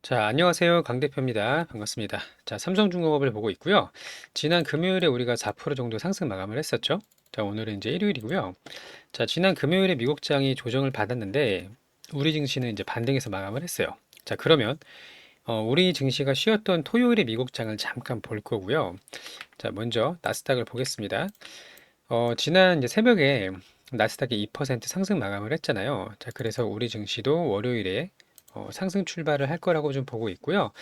자, 안녕하세요. 강 대표입니다. 반갑습니다. 자, 삼성중공업을 보고 있고요. 지난 금요일에 우리가 4% 정도 상승 마감을 했었죠. 자, 오늘은 이제 일요일이고요. 자, 지난 금요일에 미국장이 조정을 받았는데 우리 증시는 이제 반등해서 마감을 했어요. 자, 그러면 우리 증시가 쉬었던 토요일에 미국장을 잠깐 볼 거고요. 자, 먼저 나스닥을 보겠습니다. 지난 이제 새벽에 나스닥이 2% 상승 마감을 했잖아요. 자, 그래서 우리 증시도 월요일에 상승 출발을 할 거라고 좀 보고 있고요.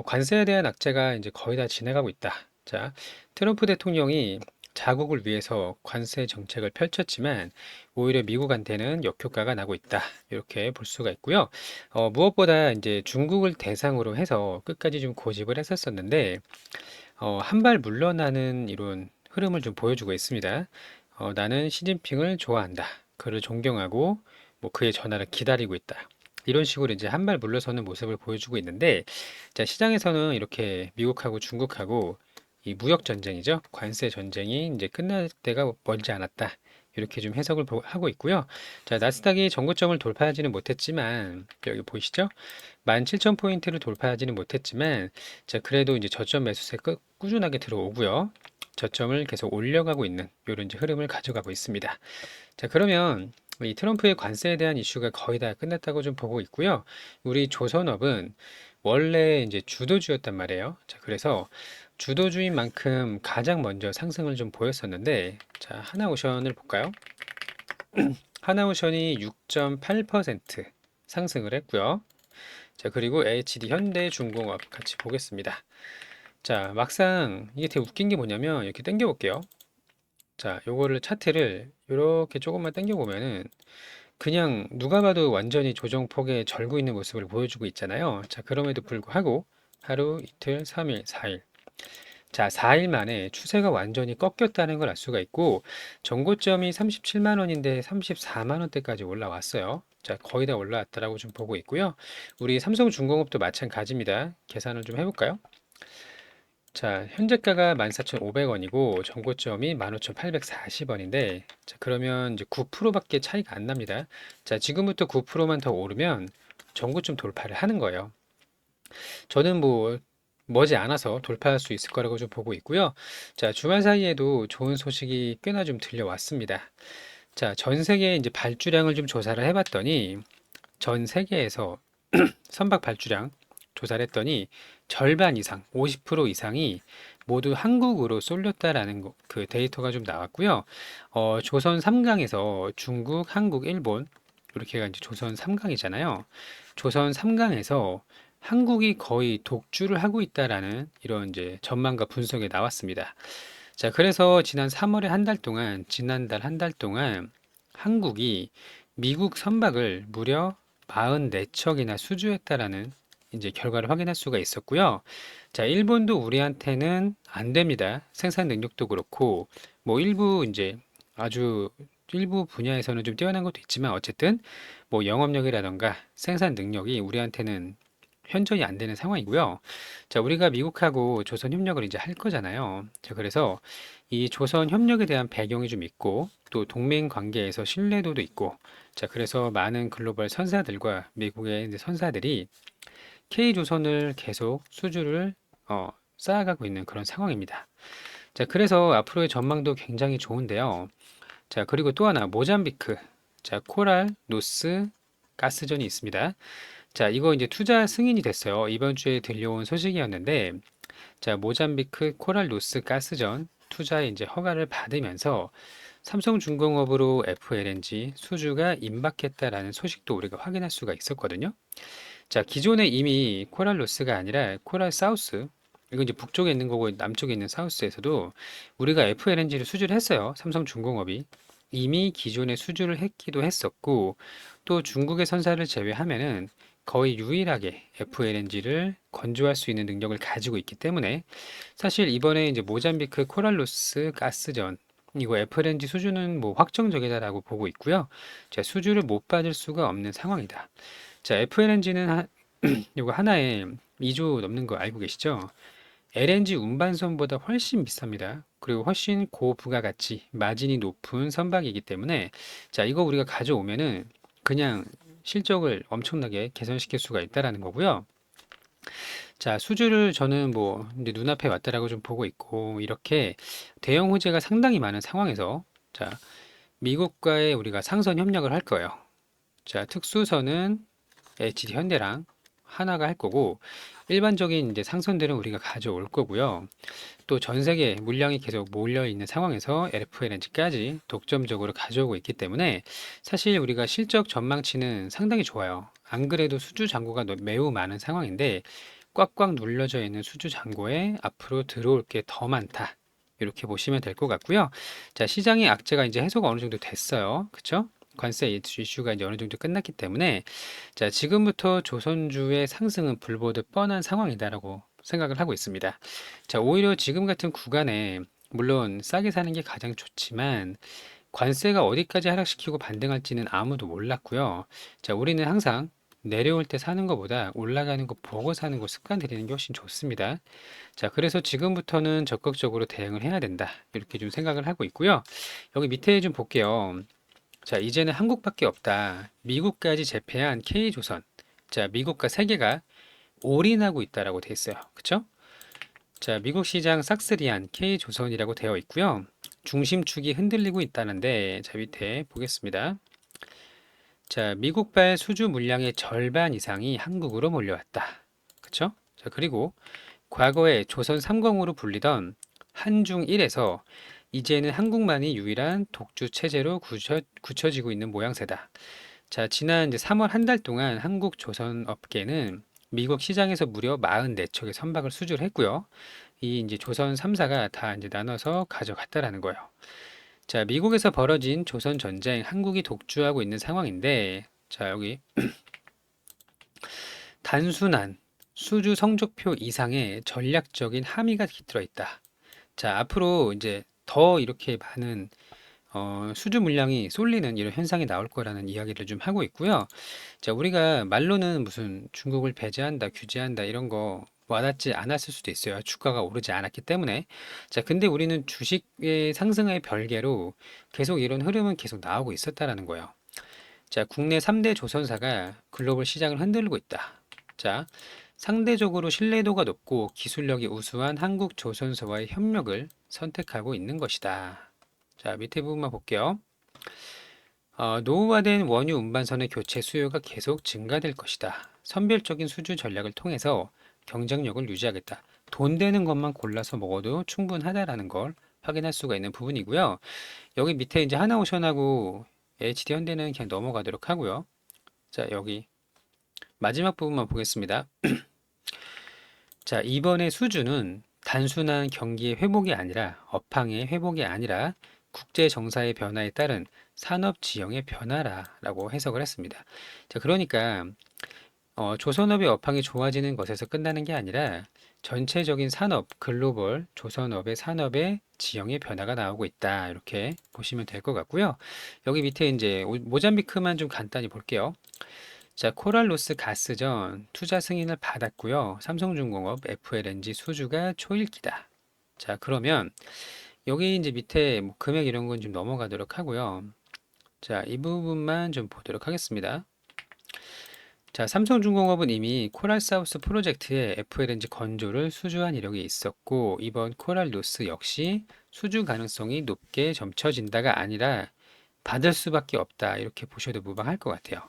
관세에 대한 악재가 이제 거의 다 지나가고 있다. 자, 트럼프 대통령이 자국을 위해서 관세 정책을 펼쳤지만 오히려 미국한테는 역효과가 나고 있다. 이렇게 볼 수가 있고요. 무엇보다 이제 중국을 대상으로 해서 끝까지 좀 고집을 했었었는데 한 발 물러나는 이런 흐름을 좀 보여주고 있습니다. 나는 시진핑을 좋아한다. 그를 존경하고 뭐 그의 전화를 기다리고 있다. 이런 식으로 이제 한 발 물러서는 모습을 보여주고 있는데, 자, 시장에서는 이렇게 미국하고 중국하고 이 무역 전쟁이죠. 관세 전쟁이 이제 끝날 때가 멀지 않았다. 이렇게 좀 해석을 하고 있고요. 자, 나스닥이 전고점을 돌파하지는 못했지만, 여기 보이시죠? 17,000포인트를 돌파하지는 못했지만, 자, 그래도 이제 저점 매수세 꾸준하게 들어오고요. 저점을 계속 올려가고 있는 이런 이제 흐름을 가져가고 있습니다. 자, 그러면 이 트럼프의 관세에 대한 이슈가 거의 다 끝났다고 좀 보고 있고요. 우리 조선업은 원래 이제 주도주였단 말이에요. 자, 그래서 주도주인 만큼 가장 먼저 상승을 좀 보였었는데, 자, 하나오션을 볼까요? 하나오션이 6.8% 상승을 했고요. 자, 그리고 HD 현대중공업 같이 보겠습니다. 자, 막상 이게 되게 웃긴 게 뭐냐면 이렇게 당겨 볼게요. 자, 요거를 차트를 이렇게 조금만 당겨 보면은 그냥 누가 봐도 완전히 조정폭에 절고 있는 모습을 보여주고 있잖아요. 자, 그럼에도 불구하고 하루, 이틀, 3일, 4일. 자, 4일 만에 추세가 완전히 꺾였다는 걸 알 수가 있고, 전고점이 37만 원인데 34만 원대까지 올라왔어요. 자, 거의 다 올라왔다라고 좀 보고 있고요. 우리 삼성중공업도 마찬가지입니다. 계산을 좀 해볼까요? 자, 현재가가 14,500원이고 전고점이 15,840원인데, 자, 그러면 이제 9%밖에 차이가 안 납니다. 자, 지금부터 9%만 더 오르면 전고점 돌파를 하는 거예요. 저는 뭐 머지 않아서 돌파할 수 있을 거라고 좀 보고 있고요. 자, 주말 사이에도 좋은 소식이 꽤나 좀 들려왔습니다. 자, 전 세계 이제 발주량을 좀 조사를 해봤더니 전 세계에서 선박 발주량 조사를 했더니 절반 이상, 50% 이상이 모두 한국으로 쏠렸다라는 그 데이터가 좀 나왔고요. 조선 3강에서 중국, 한국, 일본 이렇게가 이제 조선 3강이잖아요. 조선 3강에서 한국이 거의 독주를 하고 있다라는 이런 이제 전망과 분석이 나왔습니다. 자, 그래서 지난 3월에 한 달 동안, 지난달 한 달 동안 한국이 미국 선박을 무려 44척이나 수주했다라는 이제 결과를 확인할 수가 있었고요. 자, 일본도 우리한테는 안 됩니다. 생산 능력도 그렇고, 뭐 일부 이제 아주 일부 분야에서는 좀 뛰어난 것도 있지만 어쨌든 뭐 영업력이라던가 생산 능력이 우리한테는 현저히 안 되는 상황이고요. 자, 우리가 미국하고 조선 협력을 이제 할 거잖아요. 자, 그래서 이 조선 협력에 대한 배경이 좀 있고 또 동맹 관계에서 신뢰도도 있고 자, 그래서 많은 글로벌 선사들과 미국의 이제 선사들이 K조선을 계속 수주를 쌓아가고 있는 그런 상황입니다. 자, 그래서 앞으로의 전망도 굉장히 좋은데요. 자, 그리고 또 하나 모잠비크. 자, 코랄, 노스, 가스전이 있습니다. 자, 이거 이제 투자 승인이 됐어요. 이번 주에 들려온 소식이었는데, 자, 모잠비크 코랄로스 가스전 투자에 이제 허가를 받으면서 삼성중공업으로 FLNG 수주가 임박했다라는 소식도 우리가 확인할 수가 있었거든요. 자, 기존에 이미 코랄로스가 아니라 코랄 사우스, 이건 이제 북쪽에 있는 거고 남쪽에 있는 사우스에서도 우리가 FLNG를 수주를 했어요. 삼성중공업이. 이미 기존에 수주를 했기도 했었고, 또 중국의 선사를 제외하면은 거의 유일하게 FLNG를 건조할 수 있는 능력을 가지고 있기 때문에 사실 이번에 이제 모잠비크 코랄로스 가스전 이거 FLNG 수주는 뭐 확정적이다라고 보고 있고요. 자, 수주를 못 받을 수가 없는 상황이다. 자, FLNG는 이거 하나에 2조 넘는 거 알고 계시죠? LNG 운반선보다 훨씬 비쌉니다. 그리고 훨씬 고부가가치, 마진이 높은 선박이기 때문에 자, 이거 우리가 가져오면은 그냥 실적을 엄청나게 개선시킬 수가 있다라는 거고요. 자, 수주를 저는 뭐 이제 눈앞에 왔다라고 좀 보고 있고, 이렇게 대형 호재가 상당히 많은 상황에서, 자, 미국과의 우리가 상선 협력을 할 거예요. 자, 특수선은 HD 현대랑 하나가 할 거고, 일반적인 이제 상선들은 우리가 가져올 거고요. 또 전 세계 물량이 계속 몰려 있는 상황에서 LFLNG까지 독점적으로 가져오고 있기 때문에 사실 우리가 실적 전망치는 상당히 좋아요. 안 그래도 수주 잔고가 매우 많은 상황인데 꽉꽉 눌려져 있는 수주 잔고에 앞으로 들어올 게 더 많다. 이렇게 보시면 될 것 같고요. 자, 시장의 악재가 이제 해소가 어느 정도 됐어요. 그쵸? 관세 이슈가 이제 어느 정도 끝났기 때문에 자, 지금부터 조선주의 상승은 불보듯 뻔한 상황이다라고 생각을 하고 있습니다. 자, 오히려 지금 같은 구간에 물론 싸게 사는 게 가장 좋지만 관세가 어디까지 하락시키고 반등할지는 아무도 몰랐고요. 자, 우리는 항상 내려올 때 사는 것보다 올라가는 거 보고 사는 거 습관 들이는 게 훨씬 좋습니다. 자, 그래서 지금부터는 적극적으로 대응을 해야 된다. 이렇게 좀 생각을 하고 있고요. 여기 밑에 좀 볼게요. 자, 이제는 한국밖에 없다. 미국까지 제패한 K조선. 자, 미국과 세계가 올인하고 있다라고 돼 있어요. 그쵸? 자, 미국 시장 싹쓸이한 K조선이라고 되어 있고요. 중심축이 흔들리고 있다는데, 자, 밑에 보겠습니다. 자, 미국발 수주 물량의 절반 이상이 한국으로 몰려왔다. 그쵸? 자, 그리고 과거에 조선 삼공으로 불리던 한중1에서 이제는 한국만이 유일한 독주 체제로 굳혀지고 있는 모양새다. 자, 지난 이제 3월 한 달 동안 한국 조선 업계는 미국 시장에서 무려 44척의 선박을 수주를 했고요. 이 이제 조선 3사가 다 이제 나눠서 가져갔다라는 거예요. 자, 미국에서 벌어진 조선 전쟁, 한국이 독주하고 있는 상황인데, 자, 여기 단순한 수주 성적표 이상의 전략적인 함의가 깃들어 있다. 자, 앞으로 이제 더 이렇게 많은 수주 물량이 쏠리는 이런 현상이 나올 거라는 이야기를 좀 하고 있고요. 자, 우리가 말로는 무슨 중국을 배제한다, 규제한다 이런 거 와닿지 않았을 수도 있어요. 주가가 오르지 않았기 때문에. 자, 근데 우리는 주식의 상승의 별개로 계속 이런 흐름은 계속 나오고 있었다라는 거예요. 자, 국내 3대 조선사가 글로벌 시장을 흔들고 있다. 자, 상대적으로 신뢰도가 높고 기술력이 우수한 한국 조선사와의 협력을 선택하고 있는 것이다. 자, 밑에 부분만 볼게요. 노후화된 원유 운반선의 교체 수요가 계속 증가될 것이다. 선별적인 수주 전략을 통해서 경쟁력을 유지하겠다. 돈 되는 것만 골라서 먹어도 충분하다라는 걸 확인할 수가 있는 부분이고요. 여기 밑에 이제 하나오션하고 HD 현대는 그냥 넘어가도록 하고요. 자, 여기 마지막 부분만 보겠습니다. 자, 이번에 수주는 단순한 경기의 회복이 아니라 업황의 회복이 아니라 국제 정사의 변화에 따른 산업 지형의 변화라고 해석을 했습니다. 자, 그러니까 조선업의 업황이 좋아지는 것에서 끝나는 게 아니라 전체적인 산업, 글로벌 조선업의 산업의 지형의 변화가 나오고 있다. 이렇게 보시면 될 것 같고요. 여기 밑에 이제 모잠비크만 좀 간단히 볼게요. 자, 코랄로스 가스전 투자 승인을 받았고요. 삼성중공업 FLNG 수주가 초일기다. 자, 그러면 여기 이제 밑에 뭐 금액 이런 건 좀 넘어가도록 하고요. 자, 이 부분만 좀 보도록 하겠습니다. 자, 삼성중공업은 이미 코랄사우스 프로젝트에 FLNG 건조를 수주한 이력이 있었고, 이번 코랄로스 역시 수주 가능성이 높게 점쳐진다가 아니라 받을 수밖에 없다. 이렇게 보셔도 무방할 것 같아요.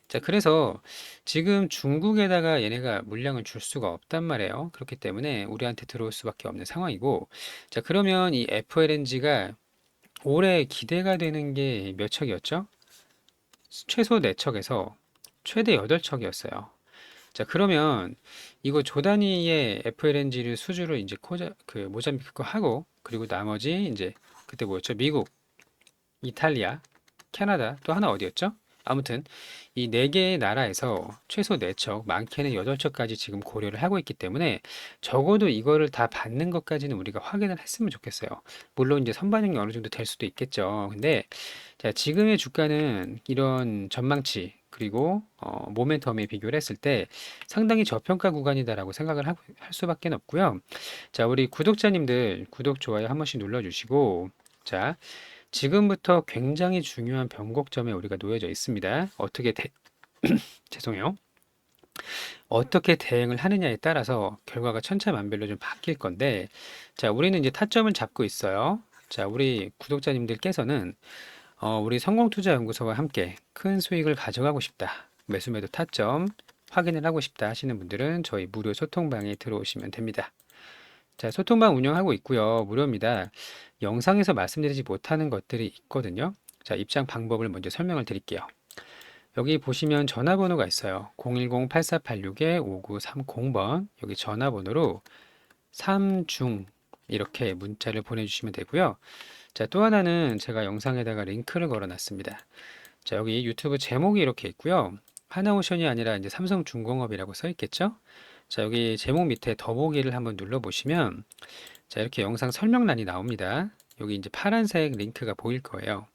자, 그래서 지금 중국에다가 얘네가 물량을 줄 수가 없단 말이에요. 그렇기 때문에 우리한테 들어올 수밖에 없는 상황이고, 자, 그러면 이 FLNG가 올해 기대가 되는 게 몇 척이었죠? 최소 4척에서 최대 8척이었어요. 자, 그러면 이거 조 단위의 FLNG를 수주를 이제 모잠비크 거 하고, 그리고 나머지 이제 그때 뭐였죠? 미국, 이탈리아, 캐나다, 또 하나 어디였죠? 아무튼 이 네 개의 나라에서 최소 4척, 많게는 8척까지 지금 고려를 하고 있기 때문에 적어도 이거를 다 받는 것까지는 우리가 확인을 했으면 좋겠어요. 물론 이제 선반영이 어느 정도 될 수도 있겠죠. 근데 자, 지금의 주가는 이런 전망치 그리고 모멘텀에 비교를 했을 때 상당히 저평가 구간이다라고 생각을 할 수밖에 없고요. 자, 우리 구독자님들 구독, 좋아요 한 번씩 눌러주시고 자, 지금부터 굉장히 중요한 변곡점에 우리가 놓여져 있습니다. 죄송해요. 어떻게 대응을 하느냐에 따라서 결과가 천차만별로 좀 바뀔 건데, 자, 우리는 이제 타점을 잡고 있어요. 자, 우리 구독자님들께서는 우리 성공투자연구소와 함께 큰 수익을 가져가고 싶다. 매수매도 타점 확인을 하고 싶다 하시는 분들은 저희 무료 소통방에 들어오시면 됩니다. 자, 소통방 운영하고 있고요. 무료입니다. 영상에서 말씀드리지 못하는 것들이 있거든요. 자, 입장 방법을 먼저 설명을 드릴게요. 여기 보시면 전화번호가 있어요. 010-8486-5930번. 여기 전화번호로 3중 이렇게 문자를 보내주시면 되고요. 자, 또 하나는 제가 영상에다가 링크를 걸어 놨습니다. 자, 여기 유튜브 제목이 이렇게 있고요. 하나오션이 아니라 이제 삼성중공업이라고 써 있겠죠? 자, 여기 제목 밑에 더보기를 한번 눌러 보시면 자, 이렇게 영상 설명란이 나옵니다. 여기 이제 파란색 링크가 보일 거예요.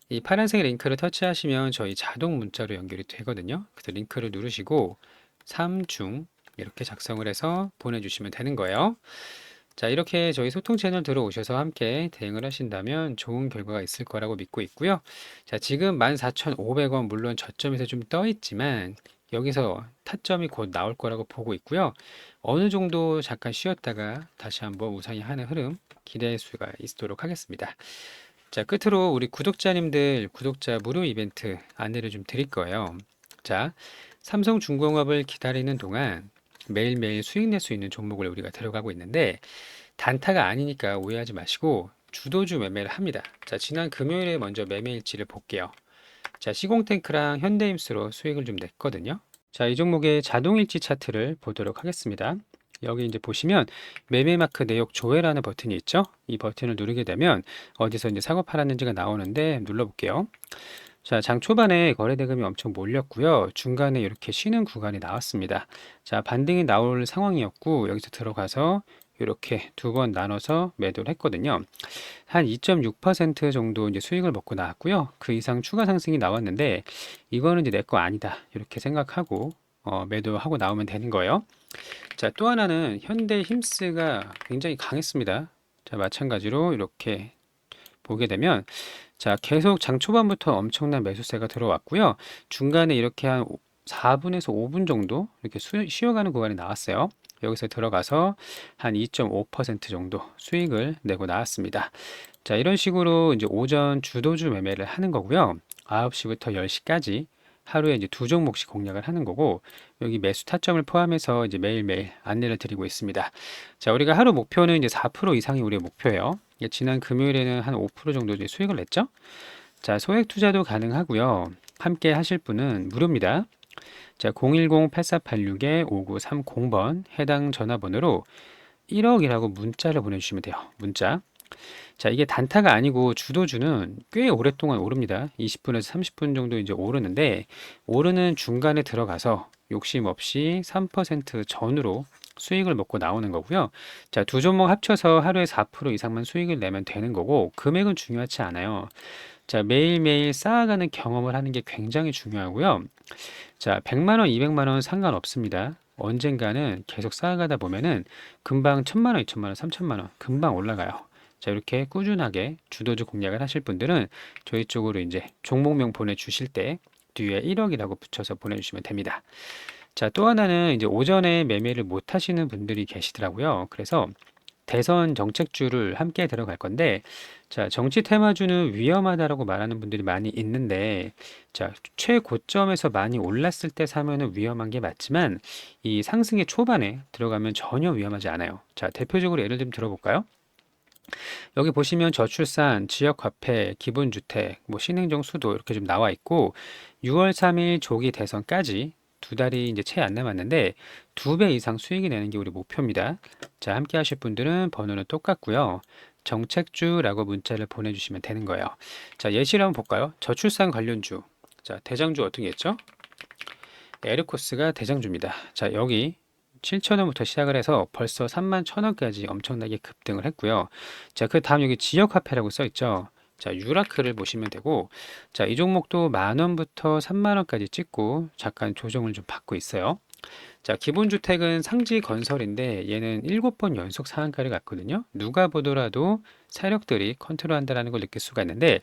이 파란색 링크를 터치하시면 저희 자동 문자로 연결이 되거든요. 그래서 링크를 누르시고 3중 이렇게 작성을 해서 보내주시면 되는 거예요. 자, 이렇게 저희 소통 채널 들어오셔서 함께 대응을 하신다면 좋은 결과가 있을 거라고 믿고 있고요. 자, 지금 14,500원 물론 저점에서 좀 떠 있지만 여기서 타점이 곧 나올 거라고 보고 있고요. 어느 정도 잠깐 쉬었다가 다시 한번 우상이 하는 흐름 기대할 수가 있도록 하겠습니다. 자, 끝으로 우리 구독자님들 구독자 무료 이벤트 안내를 좀 드릴 거예요. 자, 삼성중공업을 기다리는 동안 매일매일 수익 낼 수 있는 종목을 우리가 들어가고 있는데 단타가 아니니까 오해하지 마시고 주도주 매매를 합니다. 자, 지난 금요일에 먼저 매매일지를 볼게요. 자, 시공탱크랑 현대임스로 수익을 좀 냈거든요. 자, 이 종목의 자동일지 차트를 보도록 하겠습니다. 여기 이제 보시면 매매마크 내역 조회라는 버튼이 있죠. 이 버튼을 누르게 되면 어디서 이제 사고 팔았는지가 나오는데 눌러볼게요. 자, 장 초반에 거래 대금이 엄청 몰렸고요. 중간에 이렇게 쉬는 구간이 나왔습니다. 자, 반등이 나올 상황이었고 여기서 들어가서 이렇게 두 번 나눠서 매도를 했거든요. 한 2.6% 정도 이제 수익을 먹고 나왔고요. 그 이상 추가 상승이 나왔는데 이거는 이제 내 거 아니다. 이렇게 생각하고 매도하고 나오면 되는 거예요. 자, 또 하나는 현대 힘스가 굉장히 강했습니다. 자, 마찬가지로 이렇게 보게 되면 자, 계속 장 초반부터 엄청난 매수세가 들어왔고요. 중간에 이렇게 한 4분에서 5분 정도 이렇게 쉬어가는 구간이 나왔어요. 여기서 들어가서 한 2.5% 정도 수익을 내고 나왔습니다. 자, 이런 식으로 이제 오전 주도주 매매를 하는 거고요. 9시부터 10시까지 하루에 이제 두 종목씩 공략을 하는 거고, 여기 매수 타점을 포함해서 이제 매일매일 안내를 드리고 있습니다. 자, 우리가 하루 목표는 이제 4% 이상이 우리의 목표예요. 지난 금요일에는 한 5% 정도 이제 수익을 냈죠. 자, 소액 투자도 가능하고요. 함께 하실 분은 무료입니다. 자, 010-8486-5930번 해당 전화번호로 1억이라고 문자를 보내주시면 돼요. 문자. 자, 이게 단타가 아니고 주도주는 꽤 오랫동안 오릅니다. 20분에서 30분 정도 이제 오르는데 오르는 중간에 들어가서 욕심 없이 3% 전후로 수익을 먹고 나오는 거고요. 자, 두 종목 합쳐서 하루에 4% 이상만 수익을 내면 되는 거고 금액은 중요하지 않아요. 자, 매일매일 쌓아가는 경험을 하는 게 굉장히 중요하고요. 자, 100만 원, 200만 원 상관없습니다. 언젠가는 계속 쌓아가다 보면은 금방 1000만 원, 2000만 원, 3000만 원 금방 올라가요. 자, 이렇게 꾸준하게 주도주 공략을 하실 분들은 저희 쪽으로 이제 종목명 보내주실 때 뒤에 1억이라고 붙여서 보내주시면 됩니다. 자, 또 하나는 이제 오전에 매매를 못 하시는 분들이 계시더라고요. 그래서 대선 정책주를 함께 들어갈 건데, 자, 정치 테마주는 위험하다라고 말하는 분들이 많이 있는데, 자, 최고점에서 많이 올랐을 때 사면은 위험한 게 맞지만, 이 상승의 초반에 들어가면 전혀 위험하지 않아요. 자, 대표적으로 예를 좀 들어볼까요? 여기 보시면 저출산, 지역화폐, 기본주택, 뭐 신행정 수도 이렇게 좀 나와 있고 6월 3일 조기 대선까지 두 달이 이제 채 안 남았는데 2배 이상 수익이 내는 게 우리 목표입니다. 자, 함께 하실 분들은 번호는 똑같고요. 정책주라고 문자를 보내주시면 되는 거예요. 자, 예시를 한번 볼까요? 저출산 관련주. 자, 대장주 어떤 게 있죠? 에르코스가 대장주입니다. 자, 여기 7,000원부터 시작을 해서 벌써 31,000원까지 엄청나게 급등을 했고요. 자, 그 다음 여기 지역화폐라고 써 있죠. 자, 유라크를 보시면 되고, 자, 이 종목도 10,000원부터 30,000원까지 찍고 잠깐 조정을 좀 받고 있어요. 자, 기본주택은 상지 건설인데 얘는 7번 연속 상한가를 갔거든요. 누가 보더라도 세력들이 컨트롤한다는 걸 느낄 수가 있는데,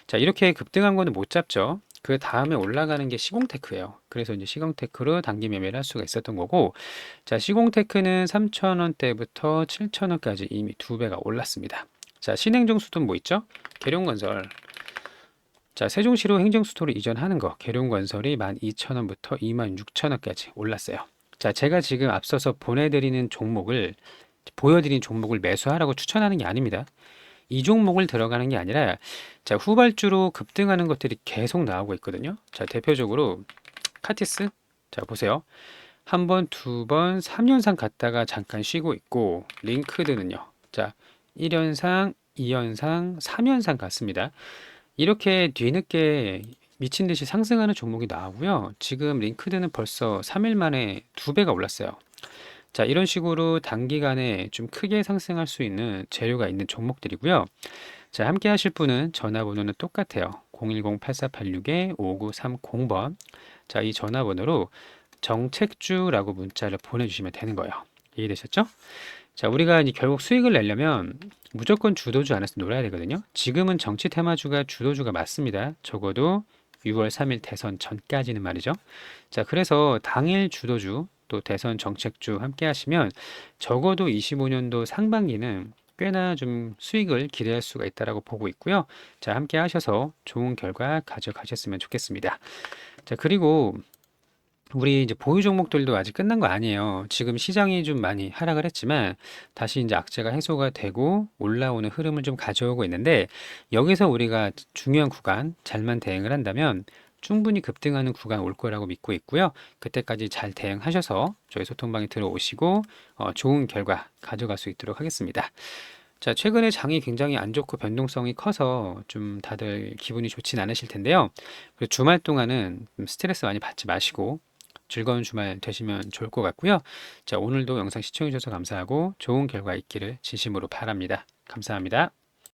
자, 이렇게 급등한 거는 못 잡죠. 그 다음에 올라가는 게 시공테크예요. 그래서 이제 시공테크로 단기 매매를 할 수가 있었던 거고, 자, 시공테크는 3,000원대부터 7,000원까지 이미 2배가 올랐습니다. 자, 신행정수도 뭐 있죠? 계룡건설. 자, 세종시로 행정수도로 이전하는 거, 계룡건설이 12,000원부터 26,000원까지 올랐어요. 자, 제가 지금 앞서서 보여드린 종목을 매수하라고 추천하는 게 아닙니다. 이 종목을 들어가는 게 아니라, 자, 후발주로 급등하는 것들이 계속 나오고 있거든요. 자, 대표적으로 카티스. 자, 보세요. 한 번, 두 번, 3연상 갔다가 잠깐 쉬고 있고, 링크드는요. 자, 1연상, 2연상, 3연상 갔습니다. 이렇게 뒤늦게 미친 듯이 상승하는 종목이 나오고요. 지금 링크드는 벌써 3일 만에 2배가 올랐어요. 자, 이런 식으로 단기간에 좀 크게 상승할 수 있는 재료가 있는 종목들이고요. 자, 함께 하실 분은 전화번호는 똑같아요. 010-8486-5930번. 자, 이 전화번호로 정책주라고 문자를 보내주시면 되는 거예요. 이해되셨죠? 자, 우리가 이제 결국 수익을 내려면 무조건 주도주 안에서 놀아야 되거든요. 지금은 정치 테마주가 주도주가 맞습니다. 적어도 6월 3일 대선 전까지는 말이죠. 자, 그래서 당일 주도주 또 대선 정책주 함께 하시면 적어도 25년도 상반기는 꽤나 좀 수익을 기대할 수가 있다라고 보고 있고요. 자, 함께 하셔서 좋은 결과 가져가셨으면 좋겠습니다. 자, 그리고 우리 이제 보유 종목들도 아직 끝난 거 아니에요. 지금 시장이 좀 많이 하락을 했지만 다시 이제 악재가 해소가 되고 올라오는 흐름을 좀 가져오고 있는데, 여기서 우리가 중요한 구간 잘만 대응을 한다면 충분히 급등하는 구간 올 거라고 믿고 있고요. 그때까지 잘 대응하셔서 저희 소통방에 들어오시고 좋은 결과 가져갈 수 있도록 하겠습니다. 자, 최근에 장이 굉장히 안 좋고 변동성이 커서 좀 다들 기분이 좋진 않으실 텐데요. 그리고 주말 동안은 스트레스 많이 받지 마시고 즐거운 주말 되시면 좋을 것 같고요. 자, 오늘도 영상 시청해 주셔서 감사하고 좋은 결과 있기를 진심으로 바랍니다. 감사합니다.